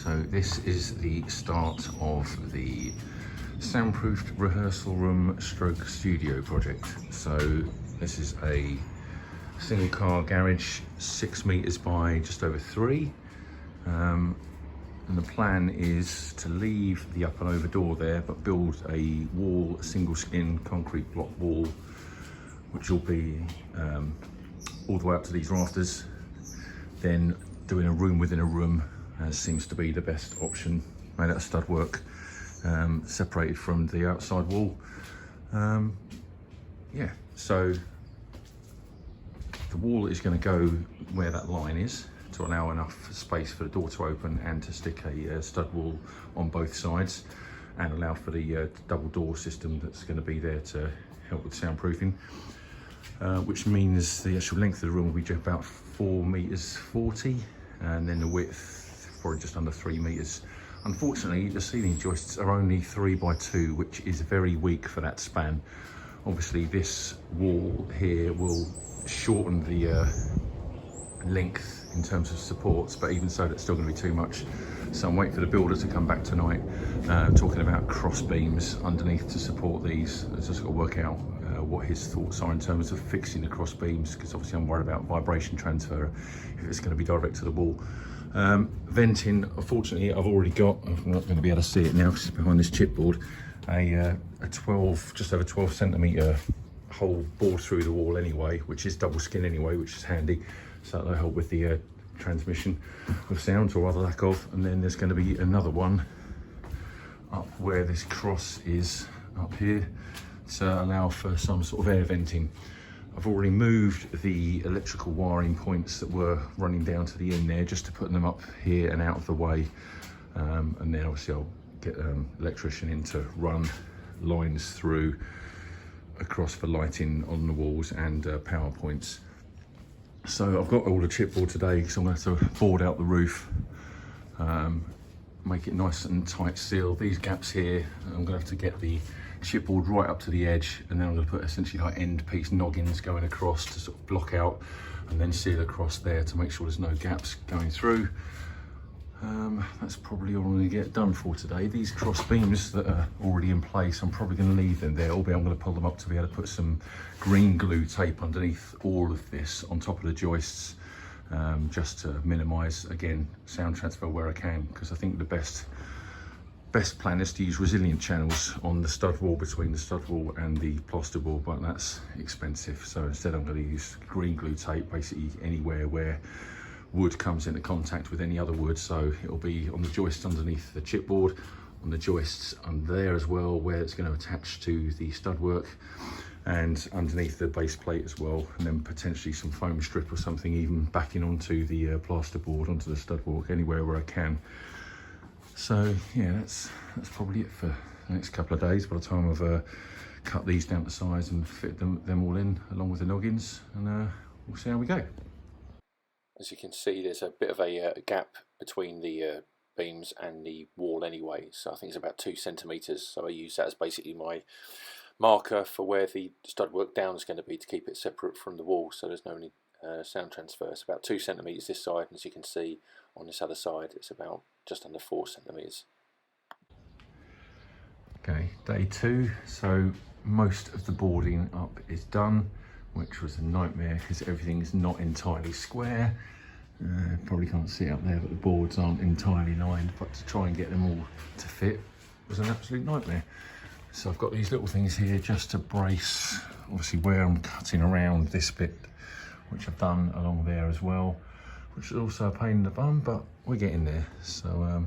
So this is the start of the soundproofed rehearsal room stroke studio project. So this is a single car garage, 6 meters by just over 3. And the plan is to leave the up and over door there, but build a wall, a single skin concrete block wall, which will be all the way up to these rafters. Then doing a room within a room seems to be the best option, made out of stud work, separated from the outside wall. Yeah, so the wall is going to go where that line is to allow enough space for the door to open and to stick a stud wall on both sides, and allow for the double door system that's going to be there to help with soundproofing, which means the actual length of the room will be about 4 meters 40, and then the width probably just under 3 meters. Unfortunately, the ceiling joists are only 3 by 2, which is very weak for that span. Obviously, this wall here will shorten the length in terms of supports, but even so, that's still going to be too much. So I'm waiting for the builder to come back tonight, talking about cross beams underneath to support these. I've just got to work out what his thoughts are in terms of fixing the cross beams, because obviously I'm worried about vibration transfer if it's going to be direct to the wall. Venting, unfortunately, I've already got, I'm not going to be able to see it now because it's behind this chipboard, a 12, just over 12 centimetre hole bored through the wall anyway, which is double skin anyway, which is handy. So that'll help with the transmission of sound, or rather lack of. And then there's going to be another one up where this cross is up here to allow for some sort of air venting. I've already moved the electrical wiring points that were running down to the end there, just to put them up here and out of the way. And then obviously I'll get electrician in to run lines through across for lighting on the walls and power points. So I've got all the chipboard today because I'm going to have to board out the roof, make it nice and tight seal. These gaps here, I'm going to have to get the chipboard right up to the edge, and then I'm going to put essentially like end piece noggins going across to sort of block out, and then seal across there to make sure there's no gaps going through. That's probably all I'm going to get done for today. These cross beams that are already in place, I'm probably going to leave them there, albeit I'm going to pull them up to be able to put some green glue tape underneath all of this on top of the joists, just to minimise, again, sound transfer where I can, because I think the best plan is to use resilient channels on the stud wall, between the stud wall and the plaster wall, but that's expensive. So instead I'm going to use green glue tape basically anywhere where wood comes into contact with any other wood. So it'll be on the joists underneath the chipboard, on the joists under there as well, where it's going to attach to the stud work, and underneath the base plate as well, and then potentially some foam strip or something even backing onto the plasterboard, onto the stud work, anywhere where I can. So yeah, that's probably it for the next couple of days, by the time I've cut these down to size and fit them all in along with the noggins, and we'll see how we go. As you can see, there's a bit of a gap between the beams and the wall anyway, so I think it's about 2 centimetres. So I use that as basically my marker for where the stud work down is going to be, to keep it separate from the wall, so there's no any sound transfer. It's about 2 centimetres this side, and as you can see on this other side, it's about just under 4 centimetres. Okay, day 2. So most of the boarding up is done, which was a nightmare because everything is not entirely square. Probably can't see it up there, but the boards aren't entirely lined, but to try and get them all to fit was an absolute nightmare. So I've got these little things here just to brace, obviously, where I'm cutting around this bit, which I've done along there as well, which is also a pain in the bum, but we're getting there. So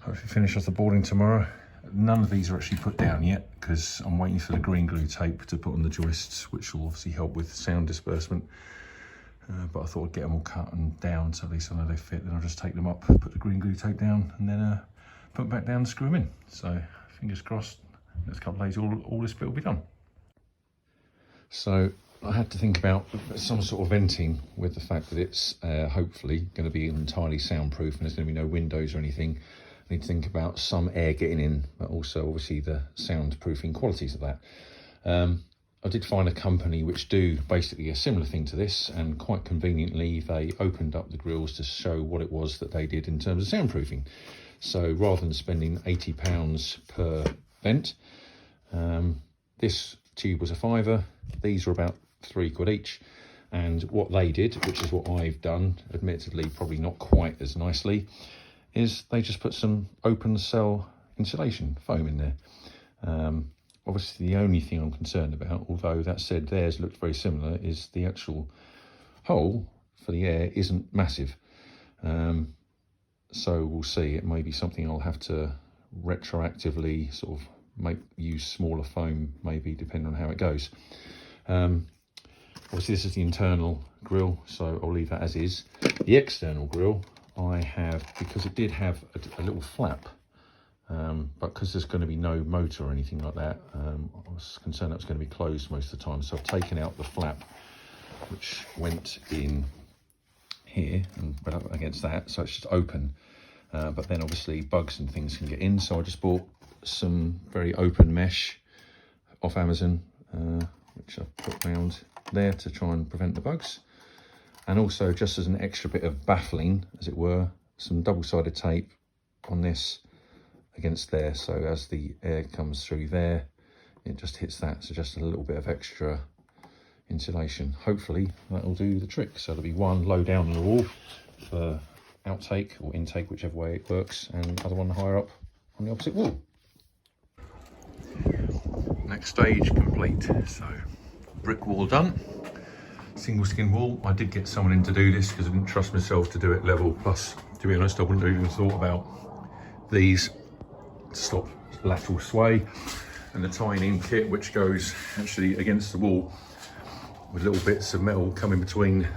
hopefully finish off the boarding tomorrow. None of these are actually put down yet because I'm waiting for the green glue tape to put on the joists, which will obviously help with sound disbursement. But I thought I'd get them all cut and down, so at least I know they fit. Then I'll just take them up, put the green glue tape down, and then put them back down and screw them in. So fingers crossed, next couple of days all this bit will be done. So I had to think about some sort of venting, with the fact that it's hopefully going to be entirely soundproof and there's going to be no windows or anything. I need to think about some air getting in, but also obviously the soundproofing qualities of that. I did find a company which do basically a similar thing to this, and quite conveniently they opened up the grills to show what it was that they did in terms of soundproofing. So rather than spending £80 per vent, this tube was a £5. These were about £3 each. And what they did, which is what I've done, admittedly probably not quite as nicely, is they just put some open cell insulation foam in there. Obviously the only thing I'm concerned about, although that said theirs looked very similar, is the actual hole for the air isn't massive. So we'll see. It may be something I'll have to retroactively sort of use smaller foam, maybe, depending on how it goes. Obviously this is the internal grill, so I'll leave that as is. The external grill I have, because it did have a little flap, but because there's going to be no motor or anything like that, I was concerned that was going to be closed most of the time, so I've taken out the flap which went in here and went up against that, so it's just open. But then obviously bugs and things can get in, so I just bought some very open mesh off Amazon, which I've put around there to try and prevent the bugs. And also, just as an extra bit of baffling, as it were, some double-sided tape on this against there, so as the air comes through there, it just hits that, so just a little bit of extra insulation. Hopefully that will do the trick. So there'll be one low down on the wall for outtake or intake, whichever way it works, and other one higher up on the opposite wall. Next stage complete. So brick wall done, single skin wall. I did get someone in to do this because I didn't trust myself to do it level, plus to be honest I wouldn't have even thought about these to stop lateral sway, and the tying in kit which goes actually against the wall with little bits of metal coming between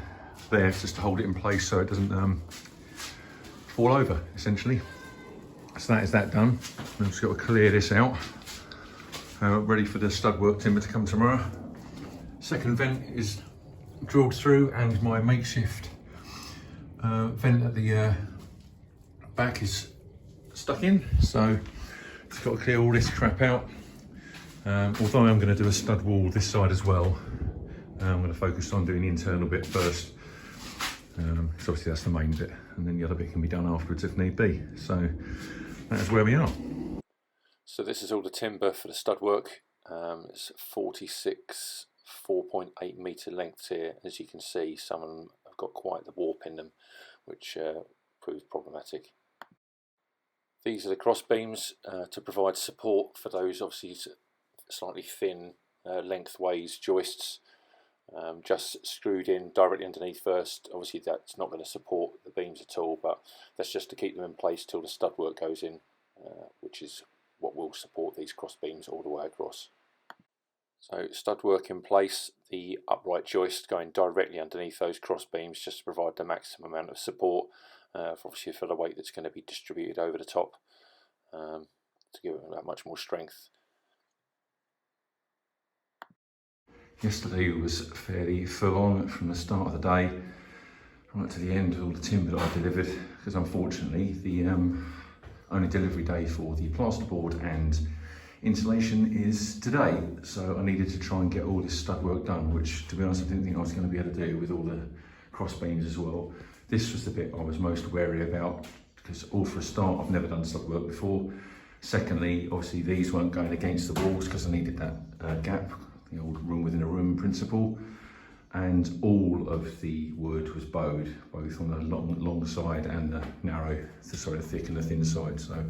there just to hold it in place so it doesn't fall over, essentially. So that is that done. I've just got to clear this out, ready for the stud work timber to come tomorrow. Second vent is drilled through, and my makeshift vent at the back is stuck in, so just got to clear all this crap out. Although I'm going to do a stud wall this side as well, I'm going to focus on doing the internal bit first, because obviously that's the main bit, and then the other bit can be done afterwards if need be. So that is where we are. So this is all the timber for the stud work. It's 46 4.8 metre lengths here. As you can see, some of them have got quite the warp in them, which proves problematic. These are the cross beams to provide support for those obviously slightly thin lengthways joists, just screwed in directly underneath first. Obviously that's not going to support the beams at all, but that's just to keep them in place till the stud work goes in, which is what will support these cross beams all the way across. So stud work in place, the upright joist going directly underneath those cross beams just to provide the maximum amount of support, obviously for the weight that's going to be distributed over the top, to give it that much more strength. Yesterday was fairly full on from the start of the day right to the end with all the timber that I delivered, because unfortunately the only delivery day for the plasterboard and insulation is today, so I needed to try and get all this stud work done, which to be honest I didn't think I was going to be able to do with all the cross beams as well. This was the bit I was most wary about, because all for a start I've never done stud work before. Secondly, obviously these weren't going against the walls because I needed that gap, the old room within a room principle, and all of the wood was bowed, both on the long side and the narrow, sorry, the thick and the thin side, so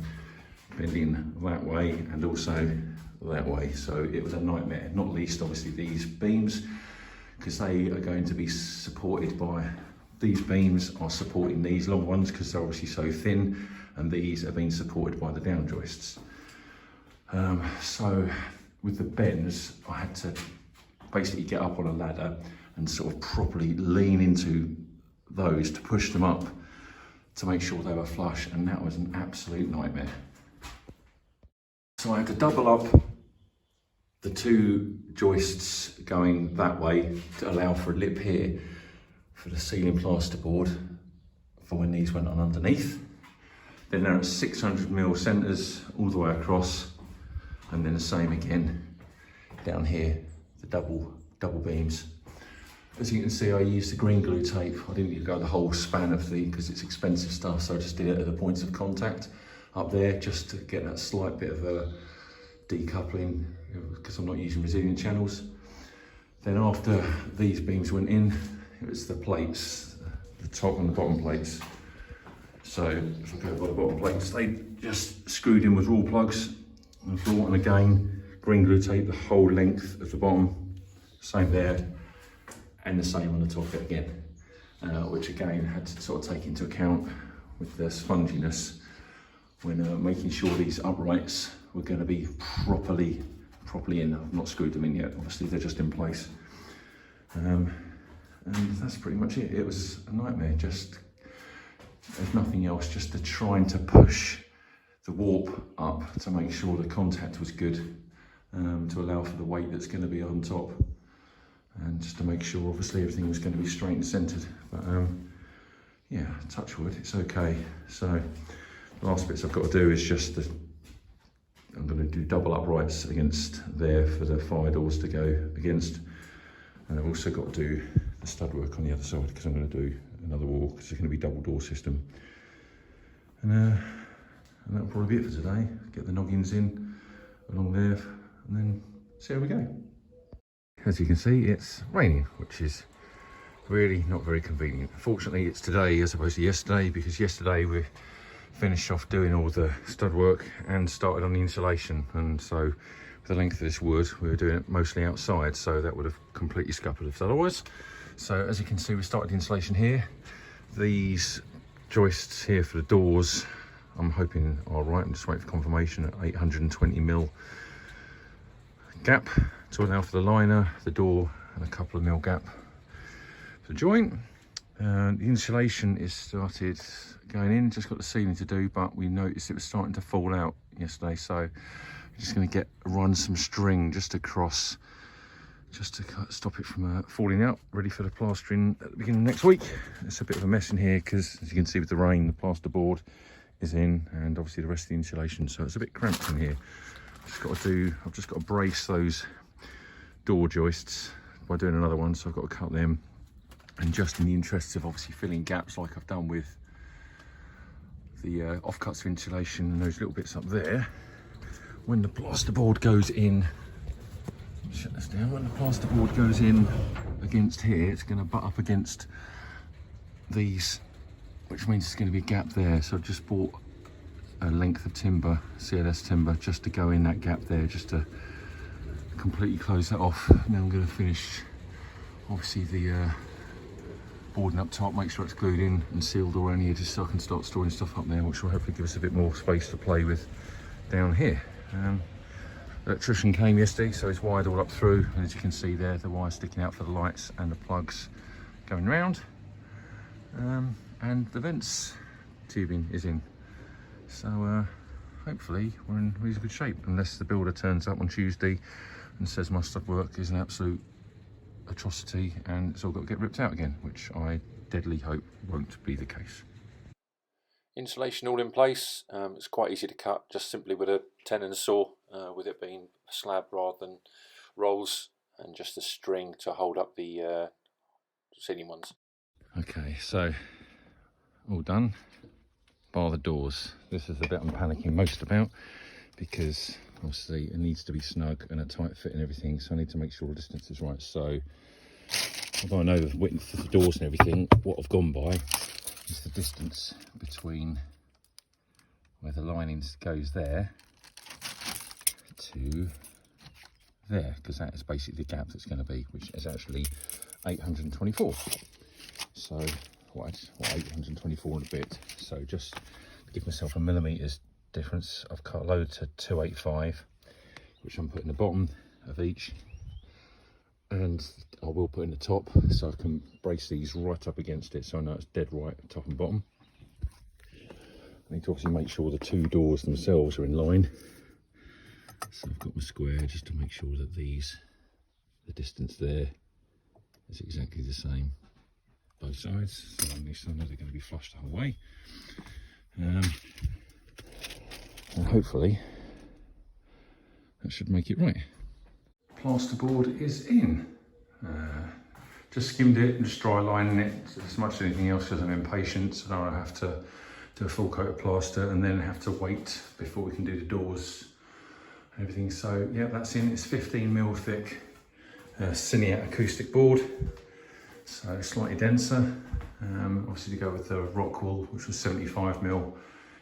bending that way and also that way, so it was a nightmare. Not least obviously these beams, because they are going to be supported by, these beams are supporting these long ones because they're obviously so thin, and these are being supported by the down joists. So with the bends I had to basically get up on a ladder and sort of properly lean into those to push them up to make sure they were flush, and that was an absolute nightmare. So I had to double up the two joists going that way to allow for a lip here for the ceiling plasterboard for when these went on underneath. Then they're at 600mm centres all the way across, and then the same again down here, the double beams. As you can see, I used the green glue tape. I didn't go the whole span of because it's expensive stuff, so I just did it at the points of contact up there, just to get that slight bit of a decoupling, because I'm not using resilient channels. Then after these beams went in, it was the plates, the top and the bottom plates. So if I go by the bottom plates, they just screwed in with raw plugs on the floor, and again, green glue tape the whole length of the bottom, same there, and the same on the top again, which again had to sort of take into account with the sponginess when making sure these uprights were going to be properly in. I've not screwed them in yet, obviously they're just in place. And that's pretty much it. It was a nightmare, just, there's nothing else, just to trying to push the warp up to make sure the contact was good, to allow for the weight that's going to be on top, and just to make sure obviously everything was going to be straight and centered. But yeah, touch wood, it's okay. So the last bits I've got to do is just I'm going to do double uprights against there for the fire doors to go against, and I've also got to do the stud work on the other side, because I'm going to do another wall, because it's going to be double door system. And that'll probably be it for today. Get the noggins in along there, and then see how we go. As you can see, it's raining, which is really not very convenient. Fortunately, it's today as opposed to yesterday, because yesterday we finished off doing all the stud work and started on the insulation, and so with the length of this wood we were doing it mostly outside, so that would have completely scuppered us otherwise. So as you can see, we started the insulation here. These joists here for the doors, I'm hoping are right. I'm just waiting for confirmation at 820mm gap to allow for the liner, the door, and a couple of mil gap for the joint. The insulation is started going in, just got the ceiling to do, but we noticed it was starting to fall out yesterday, so I'm just going to run some string just across, just to stop it from falling out, ready for the plastering at the beginning of next week. It's a bit of a mess in here because, as you can see with the rain, the plasterboard is in, and obviously the rest of the insulation, so it's a bit cramped in here. I've just got to brace those door joists by doing another one, so I've got to cut them. And just in the interests of obviously filling gaps like I've done with the offcuts for insulation and those little bits up there, when the plasterboard goes in, shut this down, when the plasterboard goes in against here, it's going to butt up against these, which means there's going to be a gap there. So I've just bought a length of timber, CLS timber, just to go in that gap there, just to completely close that off. Now I'm going to finish obviously the boarding up top, make sure it's glued in and sealed around here, just so I can start storing stuff up there, which will hopefully give us a bit more space to play with down here. Electrician came yesterday, so he's wired all up through, and as you can see there, the wire sticking out for the lights and the plugs going round, and the vents tubing is in. So hopefully we're in really good shape, unless the builder turns up on Tuesday and says my stud work is an absolute atrocity and it's all got to get ripped out again, which I deadly hope won't be the case. Insulation all in place. It's quite easy to cut, just simply with a tenon saw, with it being a slab rather than rolls, and just a string to hold up the ceiling ones. Okay, so all done, bar the doors. This is the bit I'm panicking most about, because obviously it needs to be snug and a tight fit and everything, so I need to make sure the distance is right. So although I know the width of the doors and everything, what I've gone by is the distance between where the lining goes there to there, because that is basically the gap that's going to be, which is actually 824. So what 824 and a bit. So just to give myself a millimetres difference, I've cut a load to 285, which I'm putting the bottom of each, and I will put in the top, so I can brace these right up against it, so I know it's dead right top and bottom. I need to obviously make sure the two doors themselves are in line, so I've got my square just to make sure that the distance there is exactly the same both sides, so at least I know they're going to be flush the whole way. And hopefully that should make it right. plasterboard is in. Just skimmed it and just dry lining it as much as anything else because I'm impatient, so I have to do a full coat of plaster and then have to wait before we can do the doors and everything. So yeah, that's in. It's 15mm thick Cineat acoustic board, so slightly denser. Obviously to go with the rock wool, which was 75mm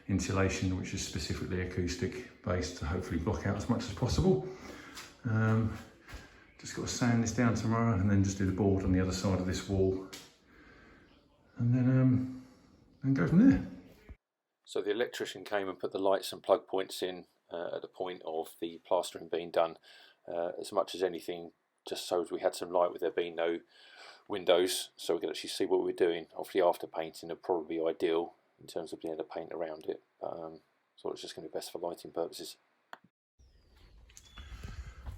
insulation, which is specifically acoustic based to hopefully block out as much as possible. Just got to sand this down tomorrow and then just do the board on the other side of this wall and then go from there. So the electrician came and put the lights and plug points in at the point of the plastering being done, as much as anything just so we had some light with there being no windows, so we could actually see what we were doing. Obviously after painting would probably be ideal in terms of being able to paint around it, but so it's just going to be best for lighting purposes.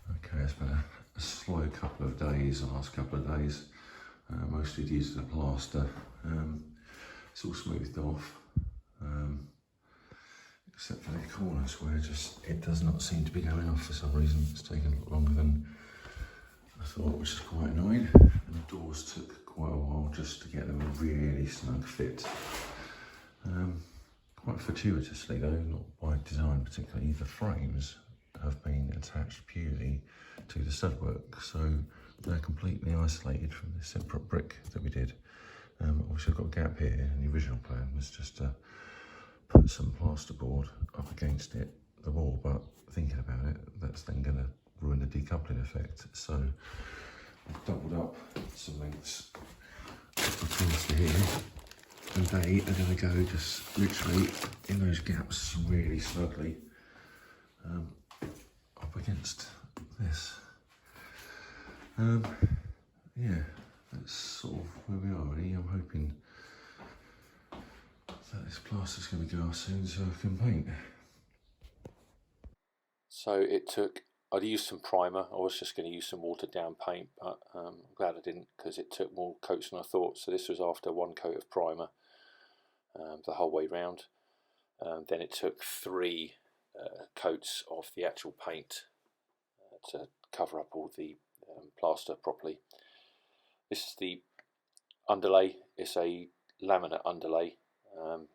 Okay, it's been a slow couple of days, the last couple of days, mostly due to the plaster. It's all smoothed off, except for the corners where it does not seem to be going off for some reason. It's taken a lot longer than I thought, which is quite annoying. And the doors took quite a while just to get them a really snug fit. Quite fortuitously though, not by design particularly, the frames have been attached purely to the stud-work, so they're completely isolated from the separate brick that we did. Obviously I've got a gap here, and the original plan was just to put some plasterboard up against the wall, but thinking about it, that's then going to ruin the decoupling effect, so I've doubled up some lengths of the plaster here, and they are going to go just literally in those gaps really snugly up against this. Yeah, that's sort of where we are really. I'm hoping that this plaster's going to go off soon so I can paint. So it took, I'd used some primer. I was just going to use some watered down paint, but I'm glad I didn't, because it took more coats than I thought. So this was after one coat of primer the whole way round. Then it took 3 coats of the actual paint to cover up all the plaster properly. This is the underlay. It's a laminate underlay,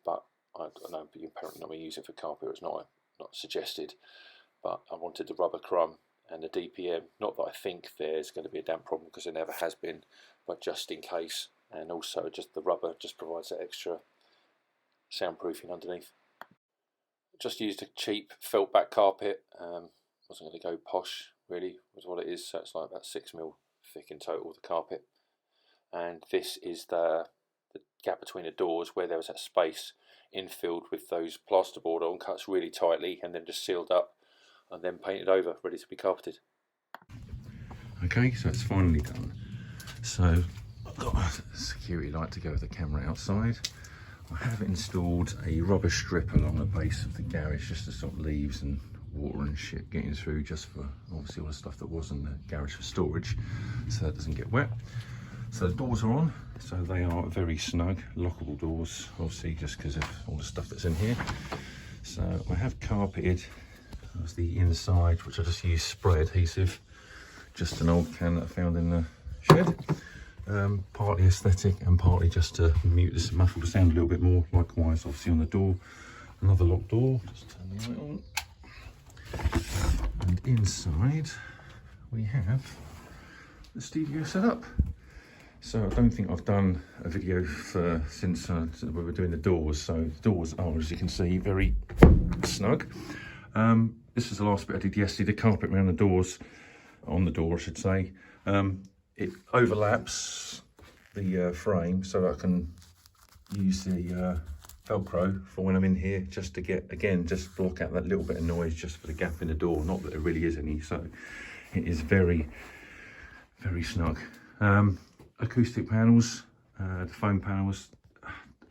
but I know you're apparently not going to use it for carpet. It's not suggested, but I wanted the rubber crumb and the DPM. Not that I think there's going to be a damp problem, because there never has been, but just in case. And also just the rubber just provides that extra soundproofing underneath. Just used a cheap felt back carpet. Wasn't going to go posh really, was what it is. So it's like about 6mm thick in total, the carpet. And this is the gap between the doors where there was that space infilled with those plasterboard on, cuts really tightly and then just sealed up and then painted over, ready to be carpeted. Okay, so it's finally done. So I've got a security light to go with the camera outside. I have installed a rubber strip along the base of the garage just to stop leaves and water and shit getting through, just for obviously all the stuff that was in the garage for storage, so that doesn't get wet. So the doors are on, so they are very snug, lockable doors, obviously just because of all the stuff that's in here. So I have carpeted the inside, which I just used spray adhesive, just an old can that I found in the shed. Partly aesthetic and partly just to mute this, muffle the sound a little bit more. Likewise, obviously on the door, another locked door, just turn the light on. And inside we have the studio set up. So I don't think I've done a video since we were doing the doors. So the doors are, as you can see, very snug. This is the last bit I did yesterday, the carpet around the doors, on the door I should say. It overlaps the frame, so I can use the Velcro for when I'm in here, just to get, again, just block out that little bit of noise just for the gap in the door. Not that there really is any, so it is very, very snug. Acoustic panels, the foam panels,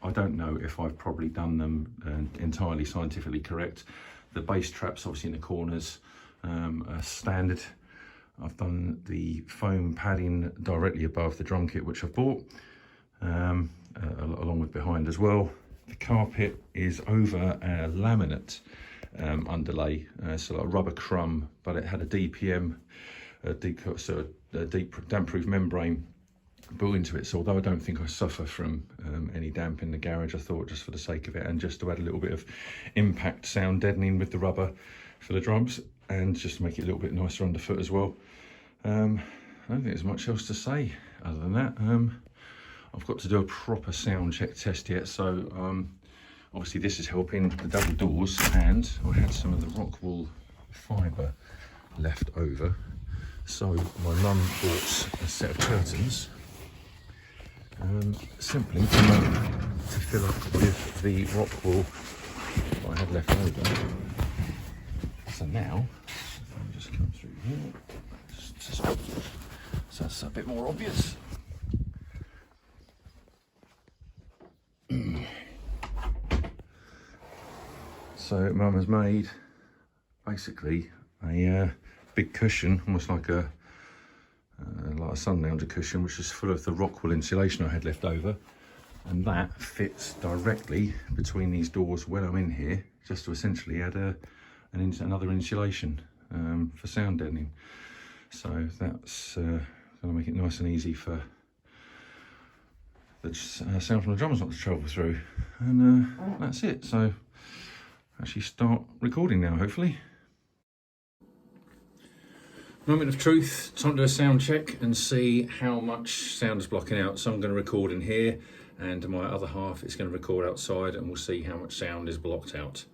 I don't know if I've probably done them entirely scientifically correct. The base traps obviously in the corners are standard. I've done the foam padding directly above the drum kit, which I've bought, along with behind as well. The carpet is over a laminate underlay, so like a rubber crumb, but it had a DPM a deep damp-proof membrane built into it. So although I don't think I suffer from any damp in the garage, I thought just for the sake of it and just to add a little bit of impact sound deadening with the rubber for the drums and just to make it a little bit nicer underfoot as well. I don't think there's much else to say other than that. I've got to do a proper sound check test yet, so obviously this is helping the double doors, and I had some of the rock wool fibre left over, so my mum bought a set of curtains simply to fill up with the rock wool that I had left over. So now, if I just come through here, so that's a bit more obvious. So Mum has made basically a big cushion, almost like a sun lounger cushion, which is full of the rock wool insulation I had left over, and that fits directly between these doors when I'm in here, just to essentially add another insulation for sound deadening. So that's going to make it nice and easy for the sound from the drums not to travel through, and that's it. So actually start recording now, hopefully. Moment of truth, time to do a sound check and see how much sound is blocking out. So I'm going to record in here, and my other half is going to record outside, and we'll see how much sound is blocked out.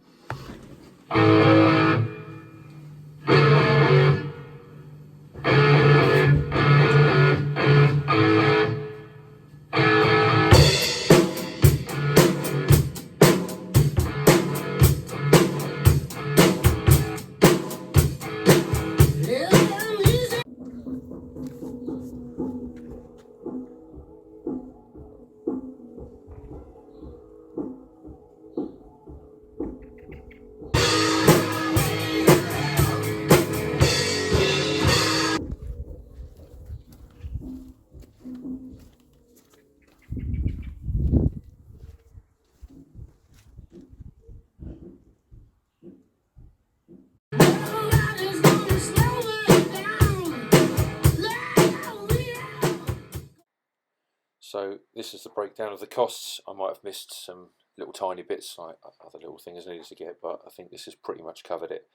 So this is the breakdown of the costs. I might have missed some little tiny bits, like other little things I needed to get, but I think this has pretty much covered it.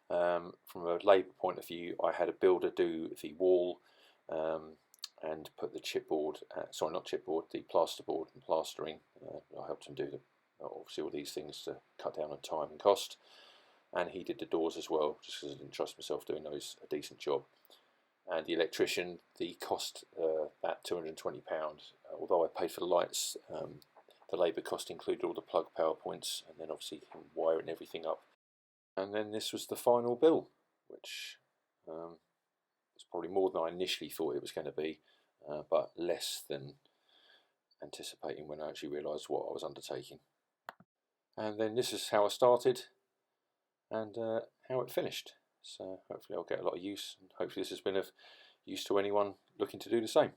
From a labour point of view, I had a builder do the wall and put the chipboard, the plasterboard and plastering. I helped him do obviously all these things to cut down on time and cost. And he did the doors as well, just because I didn't trust myself doing those a decent job. And the electrician, the cost at £220. Although I paid for the lights, the labour cost included all the plug power points, and then obviously wiring everything up. And then this was the final bill, which was probably more than I initially thought it was going to be, but less than anticipating when I actually realised what I was undertaking. And then this is how I started and how it finished. So hopefully I'll get a lot of use, and hopefully this has been of use to anyone looking to do the same.